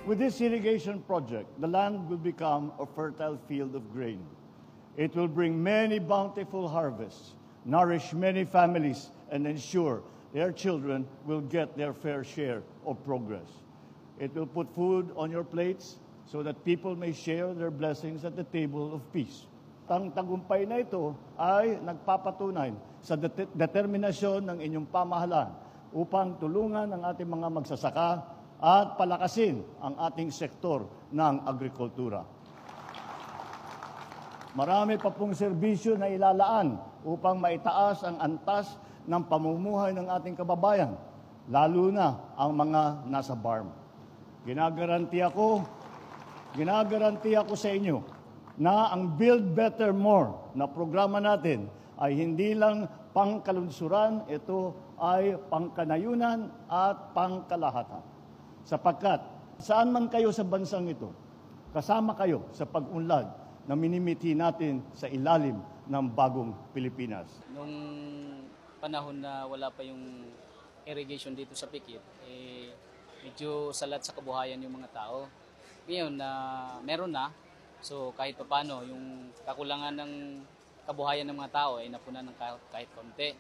With this irrigation project, the land will become a fertile field of grain. It will bring many bountiful harvests, nourish many families, and ensure their children will get their fair share of progress. It will put food on your plates so that people may share their blessings at the table of peace. Ang tagumpay na ito ay nagpapatunay sa determinasyon ng inyong pamahalaan upang tulungan ang ating mga magsasaka at palakasin ang ating sektor ng agrikultura. Marami pa pong serbisyo na ilalaan upang maitaas ang antas ng pamumuhay ng ating kababayan, lalo na ang mga nasa farm. Ginagaranti ako sa inyo na ang Build Better More na programa natin ay hindi lang pangkalunsuran, ito ay pangkanayunan at pangkalahatan. Sapagkat saan man kayo sa bansang ito, kasama kayo sa pag-unlad na minimithi natin sa ilalim ng bagong Pilipinas. Nung panahon na wala pa yung irrigation dito sa Pikit, medyo salat sa kabuhayan yung mga tao. Ngayon na meron na, so kahit paano yung kakulangan ng kabuhayan ng mga tao ay napunan ng kahit konti.